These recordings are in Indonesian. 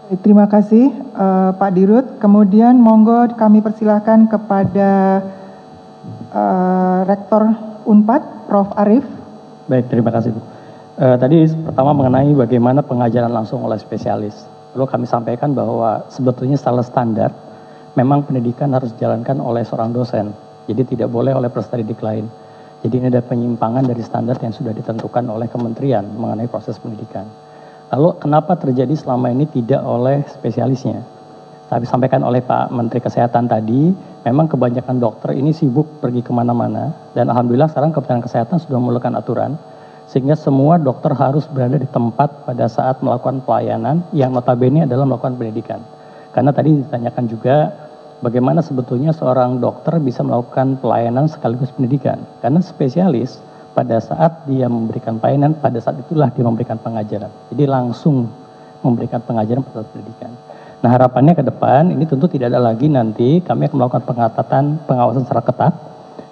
Terima kasih Pak Dirut. Kemudian monggo kami persilahkan kepada Rektor Unpad, Prof. Arief. Baik, terima kasih Bu. Tadi pertama mengenai bagaimana pengajaran langsung oleh spesialis. Perlu kami sampaikan bahwa sebetulnya secara standar memang pendidikan harus dijalankan oleh seorang dosen. Jadi tidak boleh oleh peserta didik lain. Jadi ini ada penyimpangan dari standar yang sudah ditentukan oleh kementerian mengenai proses pendidikan. Lalu kenapa terjadi selama ini tidak oleh spesialisnya? Tapi sampaikan oleh Pak Menteri Kesehatan tadi, memang kebanyakan dokter ini sibuk pergi kemana-mana. Dan Alhamdulillah sekarang Kementerian Kesehatan sudah mengeluarkan aturan, sehingga semua dokter harus berada di tempat pada saat melakukan pelayanan yang notabene adalah melakukan pendidikan. Karena tadi ditanyakan juga bagaimana sebetulnya seorang dokter bisa melakukan pelayanan sekaligus pendidikan. Karena spesialis pada saat dia memberikan pelayanan, pada saat itulah dia memberikan pengajaran. Jadi langsung memberikan pengajaran pada saat pendidikan. Nah harapannya ke depan ini tentu tidak ada lagi nanti kami akan melakukan pengawasan secara ketat.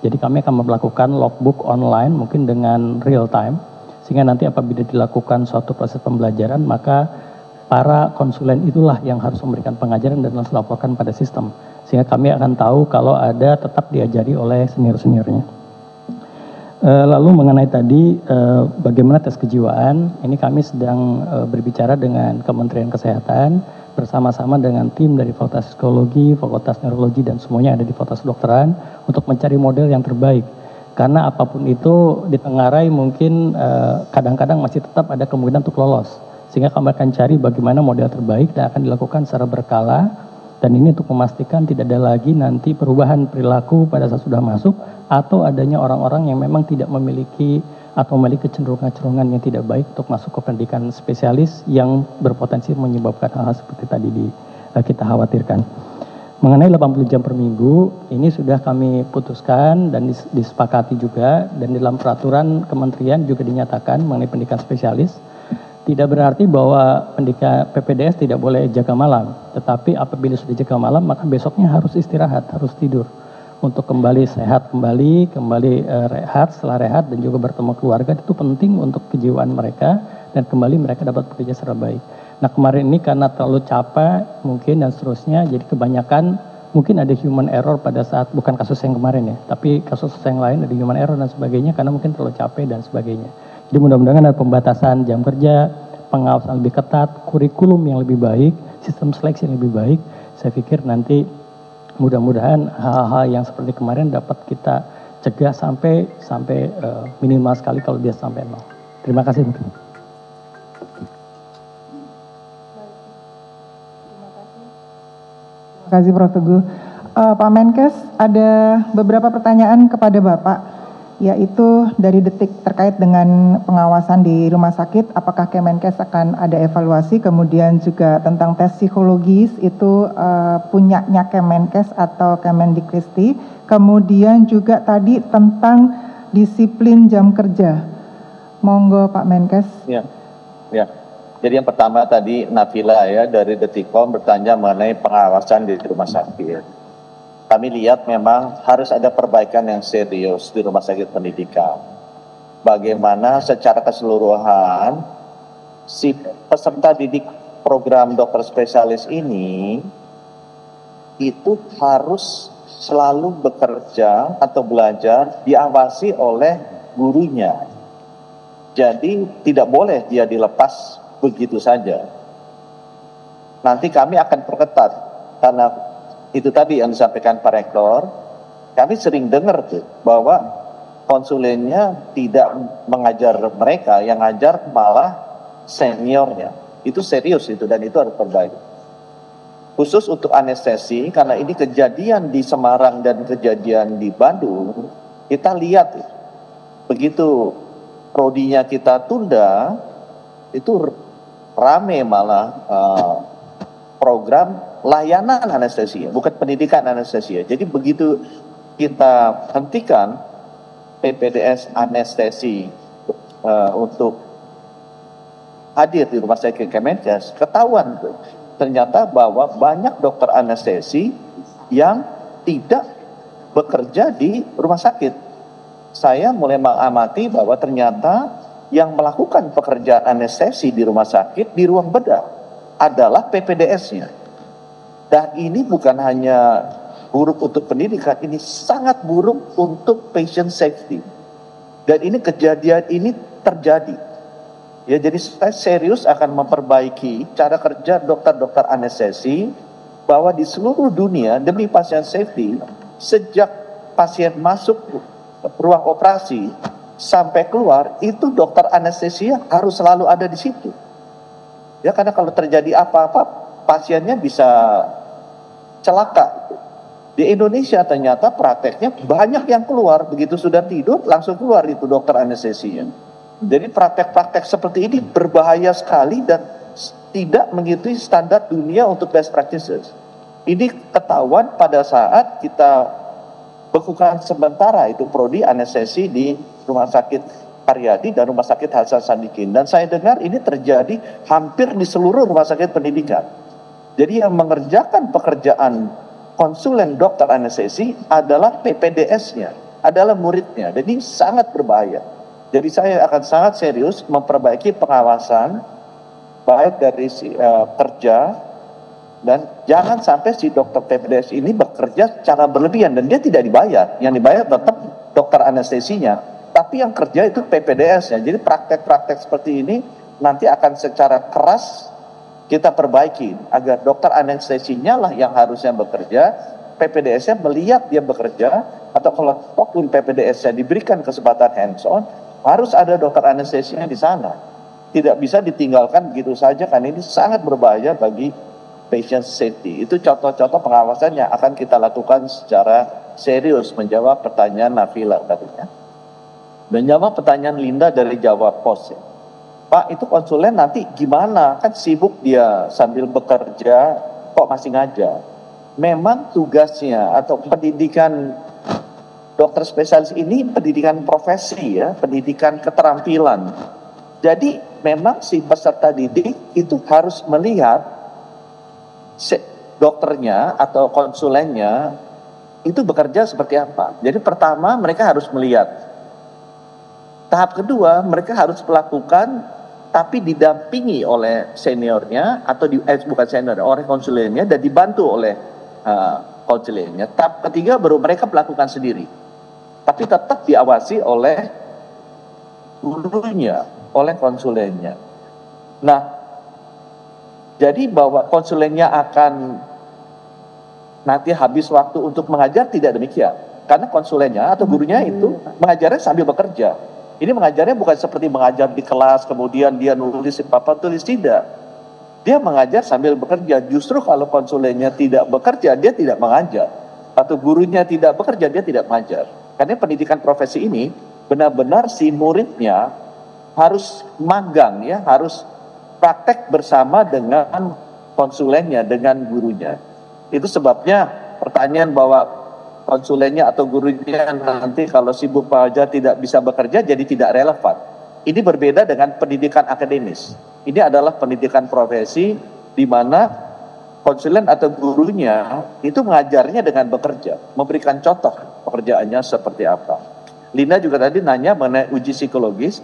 Jadi kami akan melakukan logbook online mungkin dengan real time. Sehingga nanti apabila dilakukan suatu proses pembelajaran maka para konsulen itulah yang harus memberikan pengajaran dan langsung laporkan pada sistem. Sehingga kami akan tahu kalau ada tetap diajari oleh senior-seniornya. Lalu mengenai tadi bagaimana tes kejiwaan, ini kami sedang berbicara dengan Kementerian Kesehatan bersama-sama dengan tim dari Fakultas Psikologi, Fakultas Neurologi dan semuanya ada di Fakultas Kedokteran untuk mencari model yang terbaik. Karena apapun itu ditengarai mungkin kadang-kadang masih tetap ada kemungkinan untuk lolos. Sehingga kami akan cari bagaimana model terbaik dan akan dilakukan secara berkala. Dan ini untuk memastikan tidak ada lagi nanti perubahan perilaku pada saat sudah masuk atau adanya orang-orang yang memang tidak memiliki atau memiliki kecenderungan-kecenderungan yang tidak baik untuk masuk ke pendidikan spesialis yang berpotensi menyebabkan hal-hal seperti tadi kita khawatirkan. Mengenai 80 jam per minggu, ini sudah kami putuskan dan disepakati juga dan dalam peraturan kementerian juga dinyatakan mengenai pendidikan spesialis. Tidak berarti bahwa pendidikan PPDS tidak boleh jaga malam, tetapi apabila sudah jaga malam maka besoknya harus istirahat, harus tidur untuk kembali sehat, kembali rehat, setelah rehat dan juga bertemu keluarga itu penting untuk kejiwaan mereka dan kembali mereka dapat bekerja secara baik. Nah kemarin ini karena terlalu capek mungkin dan seterusnya, jadi kebanyakan mungkin ada human error pada saat bukan kasus yang kemarin ya, tapi kasus yang lain ada human error dan sebagainya karena mungkin terlalu capek dan sebagainya. Jadi mudah-mudahan ada pembatasan jam kerja, pengawasan lebih ketat, kurikulum yang lebih baik, sistem seleksi yang lebih baik. Saya pikir nanti mudah-mudahan hal-hal yang seperti kemarin dapat kita cegah sampai minimal sekali kalau dia sampai 0. Terima kasih. Terima kasih Prof. Teguh. Pak Menkes, ada beberapa pertanyaan kepada Bapak, yaitu dari Detik terkait dengan pengawasan di rumah sakit, apakah Kemenkes akan ada evaluasi, kemudian juga tentang tes psikologis itu punyanya Kemenkes atau Kemendikristi, kemudian juga tadi tentang disiplin jam kerja. Monggo Pak Menkes. Ya. Jadi yang pertama tadi Nafila ya dari Detikcom bertanya mengenai pengawasan di rumah sakit. Kami lihat memang harus ada perbaikan yang serius di rumah sakit pendidikan. Bagaimana secara keseluruhan si peserta didik program dokter spesialis ini itu harus selalu bekerja atau belajar diawasi oleh gurunya. Jadi tidak boleh dia dilepas begitu saja. Nanti kami akan perketat karena itu tadi yang disampaikan Pak Rektor, kami sering dengar tuh bahwa konsulennya tidak mengajar mereka, yang ngajar malah seniornya. Itu serius itu dan itu harus perbaiki. Khusus untuk anestesi, karena ini kejadian di Semarang dan kejadian di Bandung, kita lihat begitu prodinya kita tunda, itu rame malah program layanan anestesia, bukan pendidikan anestesia. Jadi begitu kita hentikan PPDS anestesi untuk hadir di rumah sakit Kemenkes, ketahuan ternyata bahwa banyak dokter anestesi yang tidak bekerja di rumah sakit. Saya mulai mengamati bahwa ternyata yang melakukan pekerjaan anestesi di rumah sakit di ruang bedah adalah PPDS-nya. Dan ini bukan hanya buruk untuk pendidikan, ini sangat buruk untuk patient safety. Dan ini kejadian ini terjadi. Ya, jadi saya serius akan memperbaiki cara kerja dokter-dokter anestesi bahwa di seluruh dunia demi patient safety, sejak pasien masuk ruang operasi sampai keluar, itu dokter anestesia harus selalu ada di situ. Ya, karena kalau terjadi apa-apa, pasiennya bisa celaka. Di Indonesia ternyata prakteknya banyak yang keluar, begitu sudah tidur langsung keluar itu dokter anestesinya. Jadi praktek-praktek seperti ini berbahaya sekali dan tidak mengikuti standar dunia untuk best practices. Ini ketahuan pada saat kita bekukan sementara itu prodi anestesi di Rumah Sakit Karyadi dan Rumah Sakit Hasan Sadikin. Dan saya dengar ini terjadi hampir di seluruh rumah sakit pendidikan. Jadi yang mengerjakan pekerjaan konsulen dokter anestesi adalah PPDS-nya, adalah muridnya. Jadi sangat berbahaya. Jadi saya akan sangat serius memperbaiki pengawasan baik dari kerja, dan jangan sampai si dokter PPDS ini bekerja secara berlebihan dan dia tidak dibayar. Yang dibayar tetap dokter anestesinya, tapi yang kerja itu PPDS-nya. Jadi praktek-praktek seperti ini nanti akan secara keras kita perbaiki agar dokter anestesinya lah yang harusnya bekerja, PPDS-nya melihat dia bekerja, atau kalau pun PPDS-nya diberikan kesempatan hands-on, harus ada dokter anestesinya di sana. Tidak bisa ditinggalkan begitu saja, karena ini sangat berbahaya bagi patient safety. Itu contoh-contoh pengawasan yang akan kita lakukan secara serius menjawab pertanyaan Nafila tadinya. Menjawab pertanyaan Linda dari Jawa Pos. Ya. Pak, itu konsulen nanti gimana? Kan sibuk dia sambil bekerja, kok masih ngajar? Memang tugasnya atau pendidikan dokter spesialis ini pendidikan profesi ya, pendidikan keterampilan. Jadi memang si peserta didik itu harus melihat dokternya atau konsulennya itu bekerja seperti apa. Jadi pertama mereka harus melihat. Tahap kedua mereka harus melakukan tapi didampingi oleh seniornya atau bukan senior, oleh konsulennya dan dibantu oleh konsulennya. Tahap ketiga baru mereka melakukan sendiri. Tapi tetap diawasi oleh gurunya, oleh konsulennya. Nah, jadi bahwa konsulennya akan nanti habis waktu untuk mengajar, tidak demikian. Karena konsulennya atau gurunya itu mengajarnya sambil bekerja. Ini mengajarnya bukan seperti mengajar di kelas, kemudian dia nulis apa tulis, tidak. Dia mengajar sambil bekerja. Justru kalau konsulennya tidak bekerja, dia tidak mengajar. Atau gurunya tidak bekerja, dia tidak mengajar. Karena pendidikan profesi ini benar-benar si muridnya harus magang ya, harus praktek bersama dengan konsulennya, dengan gurunya. Itu sebabnya pertanyaan bahwa konsulennya atau gurunya nanti kalau sibuk mengajar tidak bisa bekerja jadi tidak relevan. Ini berbeda dengan pendidikan akademis. Ini adalah pendidikan profesi di mana konsulen atau gurunya itu mengajarnya dengan bekerja, memberikan contoh pekerjaannya seperti apa. Lina juga tadi nanya mengenai uji psikologis.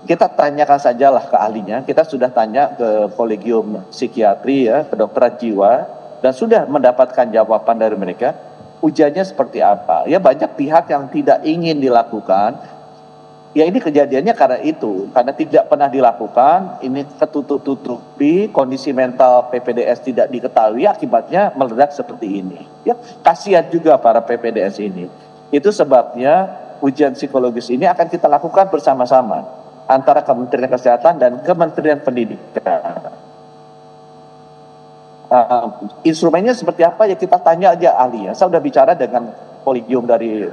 Kita tanyakan sajalah ke ahlinya. Kita sudah tanya ke kolegium psikiatri ya, kedokteran jiwa, dan sudah mendapatkan jawaban dari mereka. Ujiannya seperti apa? Ya banyak pihak yang tidak ingin dilakukan. Ya ini kejadiannya karena itu, karena tidak pernah dilakukan. Ini ketutup-tutupi, kondisi mental PPDS tidak diketahui, akibatnya meledak seperti ini. Ya kasihan juga para PPDS ini. Itu sebabnya ujian psikologis ini akan kita lakukan bersama-sama antara Kementerian Kesehatan dan Kementerian Pendidikan. Instrumennya seperti apa ya kita tanya aja ahlinya. Saya sudah bicara dengan kolegium dari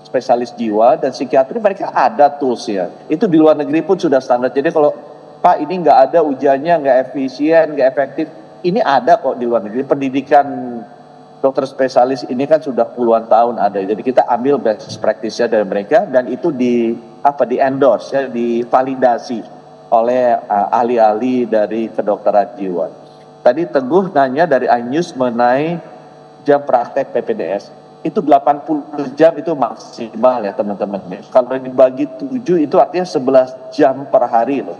spesialis jiwa dan psikiatri, mereka ada toolsnya. Itu di luar negeri pun sudah standar. Jadi kalau Pak ini nggak ada ujiannya, nggak efisien, nggak efektif, ini ada kok di luar negeri. Pendidikan dokter spesialis ini kan sudah puluhan tahun ada. Jadi kita ambil best practice-nya dari mereka dan itu di endorse ya, divalidasi oleh ahli-ahli dari kedokteran jiwa. Tadi Teguh nanya dari iNews mengenai jam praktek PPDS. Itu 80 jam itu maksimal ya teman-teman. Kalau dibagi 7 itu artinya 11 jam per hari loh.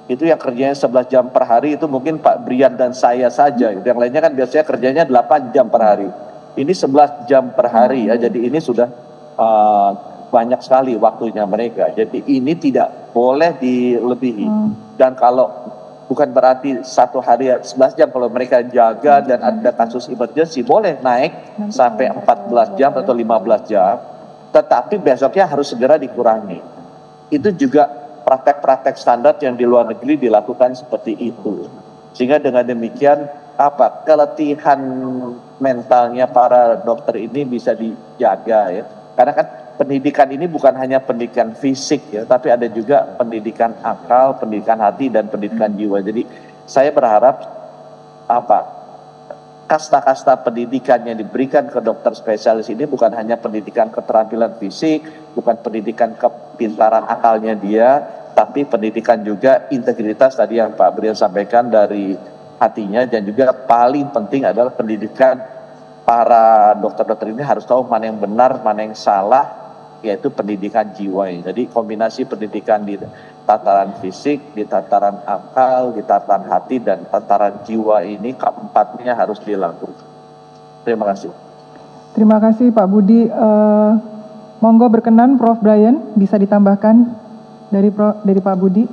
Itu yang kerjanya 11 jam per hari itu mungkin Pak Brian dan saya saja. Yang lainnya kan biasanya kerjanya 8 jam per hari. Ini 11 jam per hari ya, jadi ini sudah banyak sekali waktunya mereka. Jadi ini tidak boleh dilebihi. Dan kalau bukan berarti satu hari 11 jam, kalau mereka jaga dan ada kasus emergency boleh naik sampai 14 jam atau 15 jam. Tetapi besoknya harus segera dikurangi. Itu juga praktek-praktek standar yang di luar negeri dilakukan seperti itu. Sehingga dengan demikian keletihan mentalnya para dokter ini bisa dijaga ya. Karena kan pendidikan ini bukan hanya pendidikan fisik ya, tapi ada juga pendidikan akal, pendidikan hati dan pendidikan jiwa. Jadi saya berharap kasta-kasta pendidikan yang diberikan ke dokter spesialis ini bukan hanya pendidikan keterampilan fisik, bukan pendidikan kepintaran akalnya dia, tapi pendidikan juga integritas tadi yang Pak Brian sampaikan dari hatinya, dan juga paling penting adalah pendidikan para dokter-dokter ini harus tahu mana yang benar, mana yang salah, yaitu pendidikan jiwa. Jadi kombinasi pendidikan di tataran fisik, di tataran akal, di tataran hati, dan tataran jiwa ini keempatnya harus dilakukan. Terima kasih. Terima kasih Pak Budi. Monggo berkenan Prof. Brian bisa ditambahkan dari Pak Budi.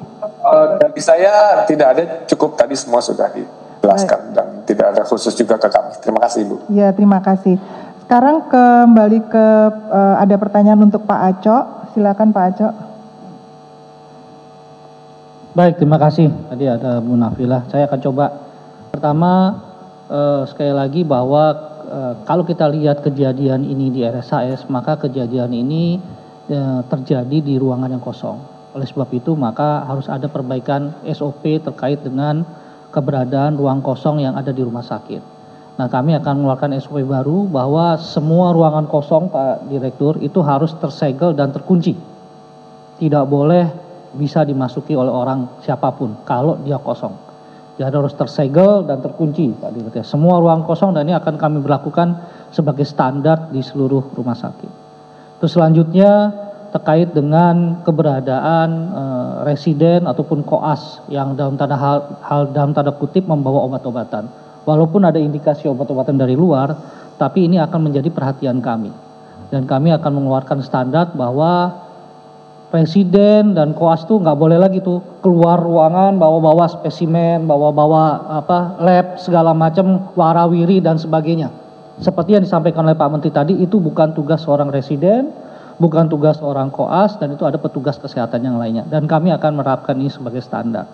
Dari saya tidak ada, cukup tadi semua sudah dijelaskan. Baik. Dan tidak ada khusus juga ke kami. Terima kasih Ibu. Ya, terima kasih. Sekarang kembali ke ada pertanyaan untuk Pak Aco. Silakan Pak Aco. Baik, terima kasih. Tadi ada Bu Nafilah. Saya akan coba. Pertama, sekali lagi bahwa kalau kita lihat kejadian ini di RSHS, maka kejadian ini terjadi di ruangan yang kosong. Oleh sebab itu maka harus ada perbaikan SOP terkait dengan keberadaan ruang kosong yang ada di rumah sakit. Nah, kami akan mengeluarkan SOP baru bahwa semua ruangan kosong Pak Direktur itu harus tersegel dan terkunci. Tidak boleh bisa dimasuki oleh orang siapapun kalau dia kosong. Jadi harus tersegel dan terkunci Pak Direktur. Semua ruang kosong, dan ini akan kami berlakukan sebagai standar di seluruh rumah sakit. Terus selanjutnya terkait dengan keberadaan residen ataupun koas yang dalam tanda kutip membawa obat-obatan. Walaupun ada indikasi obat-obatan dari luar, tapi ini akan menjadi perhatian kami. Dan kami akan mengeluarkan standar bahwa residen dan koas tuh nggak boleh lagi tuh keluar ruangan bawa-bawa spesimen, bawa-bawa lab segala macam, warawiri dan sebagainya. Seperti yang disampaikan oleh Pak Menteri tadi, itu bukan tugas seorang residen, bukan tugas orang koas, dan itu ada petugas kesehatan yang lainnya. Dan kami akan menerapkan ini sebagai standar.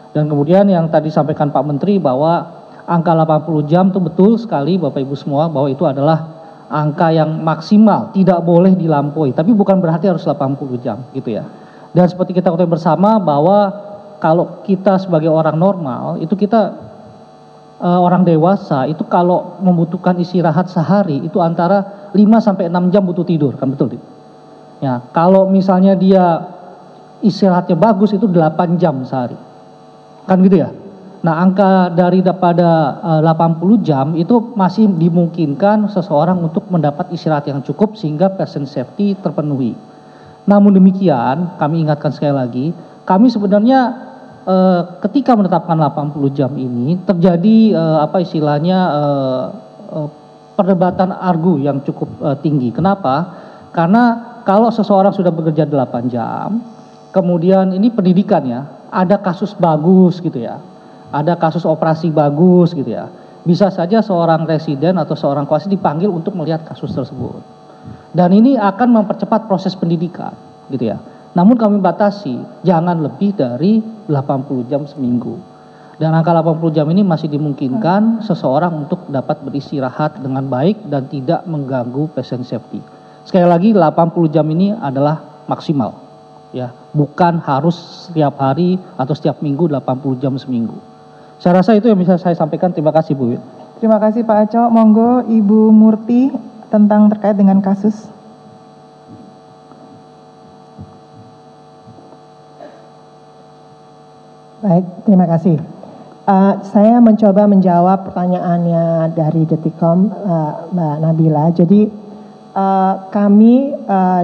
Dan kemudian yang tadi sampaikan Pak Menteri bahwa angka 80 jam itu betul sekali Bapak Ibu semua, bahwa itu adalah angka yang maksimal, tidak boleh dilampaui. Tapi bukan berarti harus 80 jam gitu ya. Dan seperti kita ketahui bersama bahwa kalau kita sebagai orang normal, itu kita orang dewasa itu kalau membutuhkan istirahat sehari itu antara 5 sampai 6 jam butuh tidur, kan betul? Ya, kalau misalnya dia istirahatnya bagus itu 8 jam sehari. Kan gitu ya. Nah, angka daripada 80 jam itu masih dimungkinkan seseorang untuk mendapat istirahat yang cukup sehingga patient safety terpenuhi. Namun demikian, kami ingatkan sekali lagi, kami sebenarnya ketika menetapkan 80 jam ini terjadi perdebatan argu yang cukup tinggi. Kenapa? Karena kalau seseorang sudah bekerja 8 jam, kemudian ini pendidikan ya, ada kasus bagus gitu ya, ada kasus operasi bagus gitu ya, bisa saja seorang residen atau seorang koas dipanggil untuk melihat kasus tersebut. Dan ini akan mempercepat proses pendidikan gitu ya. Namun kami batasi, jangan lebih dari 80 jam seminggu. Dan angka 80 jam ini masih dimungkinkan seseorang untuk dapat beristirahat dengan baik dan tidak mengganggu patient safety. Sekali lagi 80 jam ini adalah maksimal ya, bukan harus setiap hari atau setiap minggu 80 jam seminggu. Saya rasa itu yang bisa saya sampaikan. Terima kasih Bu. Terima kasih Pak Aco. Monggo Ibu Murti tentang terkait dengan kasus. Baik, terima kasih. Saya mencoba menjawab pertanyaannya dari Detikom Mbak Nabila. Jadi kami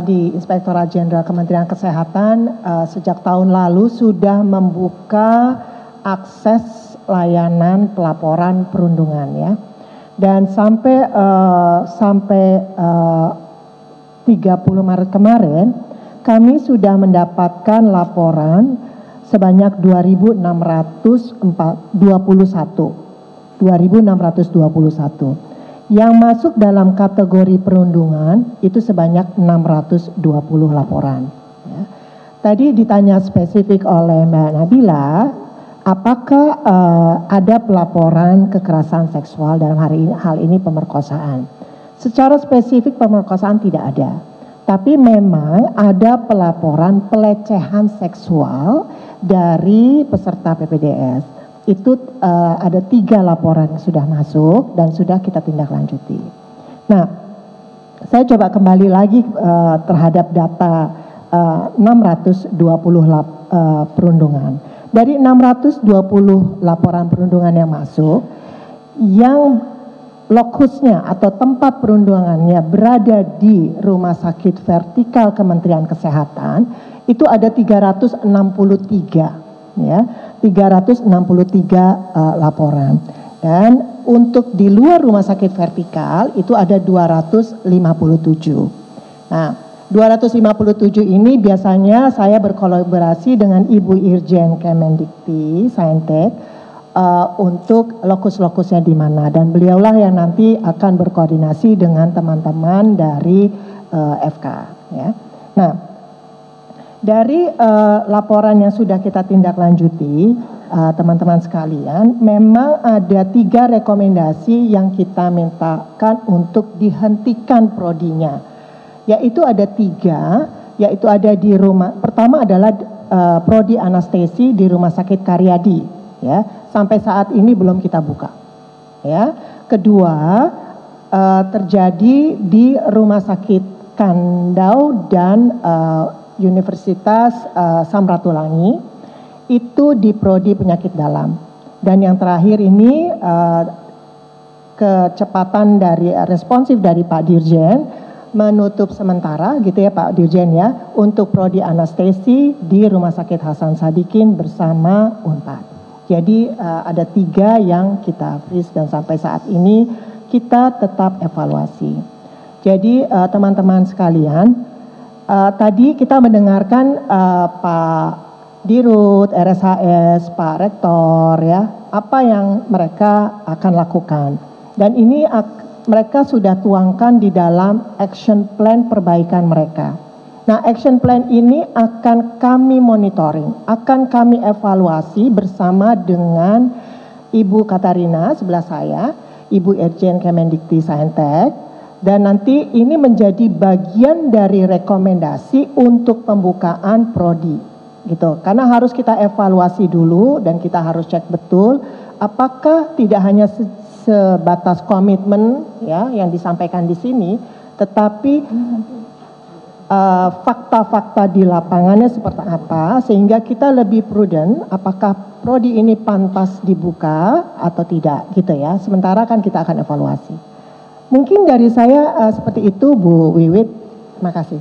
di Inspektorat Jenderal Kementerian Kesehatan sejak tahun lalu sudah membuka akses layanan pelaporan perundungan ya. Dan sampai 30 Maret kemarin kami sudah mendapatkan laporan sebanyak 2.621. Yang masuk dalam kategori perundungan itu sebanyak 620 laporan. Ya. Tadi ditanya spesifik oleh Mbak Nabila, apakah ada pelaporan kekerasan seksual dalam hal ini pemerkosaan? Secara spesifik pemerkosaan tidak ada, tapi memang ada pelaporan pelecehan seksual dari peserta PPDS. Itu ada 3 laporan yang sudah masuk dan sudah kita tindak lanjuti. Nah, saya coba kembali lagi terhadap data 620 perundungan. Dari 620 laporan perundungan yang masuk, yang lokusnya atau tempat perundungannya berada di rumah sakit vertikal Kementerian Kesehatan, itu ada 363 ya. 363 laporan. Dan untuk di luar rumah sakit vertikal itu ada 257. Nah, 257 ini biasanya saya berkolaborasi dengan Ibu Irjen Kemendikti Saintek untuk lokus-lokusnya di mana, dan beliaulah yang nanti akan berkoordinasi dengan teman-teman dari FK ya. Nah, dari laporan yang sudah kita tindak lanjuti, teman-teman sekalian, memang ada 3 rekomendasi yang kita mintakan untuk dihentikan prodinya. Yaitu ada 3, yaitu ada di rumah, pertama adalah prodi anestesi di Rumah Sakit Karyadi, ya, sampai saat ini belum kita buka. Ya. Kedua, terjadi di Rumah Sakit Kandau dan Universitas Samratulangi, itu di prodi penyakit dalam. Dan yang terakhir ini kecepatan dari responsif dari Pak Dirjen menutup sementara gitu ya Pak Dirjen ya, untuk prodi anestesi di Rumah Sakit Hasan Sadikin bersama Unpad. Jadi ada 3 yang kita freeze dan sampai saat ini kita tetap evaluasi. Jadi teman-teman sekalian, tadi kita mendengarkan Pak Dirut, RSHS, Pak Rektor ya, apa yang mereka akan lakukan. Dan ini mereka sudah tuangkan di dalam action plan perbaikan mereka. Nah, action plan ini akan kami monitoring, akan kami evaluasi bersama dengan Ibu Katarina sebelah saya, Ibu Irjen Kemendikti Saintek. Dan nanti ini menjadi bagian dari rekomendasi untuk pembukaan prodi, gitu. Karena harus kita evaluasi dulu dan kita harus cek betul apakah tidak hanya sebatas komitmen ya yang disampaikan di sini, tetapi fakta-fakta di lapangannya seperti apa, sehingga kita lebih prudent apakah prodi ini pantas dibuka atau tidak, gitu ya. Sementara kan kita akan evaluasi. Mungkin dari saya seperti itu Bu Wiwit, terima kasih.